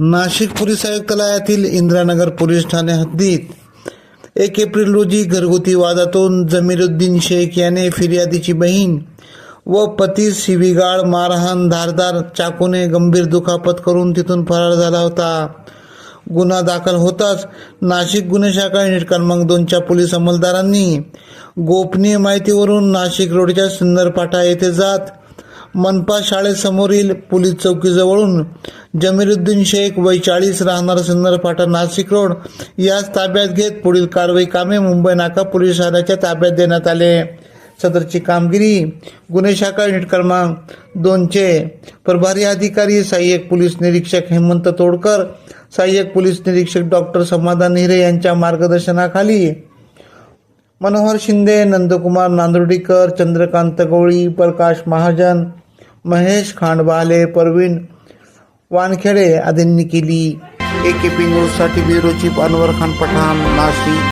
Nashik police आयुक्तालयातील Indiranagar police Thane हद्दीत 1 April रोजी घरगुती वादातून जमीरुद्दीन शेख याने फिर्यादीची बहीण व पतीस शिवीगाळ, मारहाण, धारदार चाकूने गंभीर दुखापत करून तिथून फरार झाला होता. गुन्हा दाखल होताच नाशिक गुन्हे शाखा युनिट क्रमांक 2च्या पोलीस अंमलदारांनी गोपनीय माहितीवरून नाशिक रोडच्या सुंदरपाटा येथे जात मनपा शाळेसमोरील पोलीस चौकीजवळून जमीरुद्दीन शेख वय 40 राहणार सुंदरपाटा नाशिक रोड यास ताब्यात घेत पुढील कारवाई कामे मुंबई नाका पोलीस ठाण्याच्या ताब्यात देण्यात आले. सदरची कामगिरी गुन्हे शाखा युनिट क्रमांक 2चे प्रभारी अधिकारी सहाय्यक पोलीस निरीक्षक हेमंत तोडकर, सहाय्यक पोलीस निरीक्षक डॉक्टर समाधान हिरे यांच्या मार्गदर्शनाखाली मनोहर शिंदे, नंदकुमार नांदुर्डीकर, चंद्रकांत गवळी, प्रकाश महाजन, महेश खांडबाले, परवीन वानखेडे आदींनी केली. AKP न्यूजसाठी ब्युरो चीफ अनवर खान पठाण, नाशिक.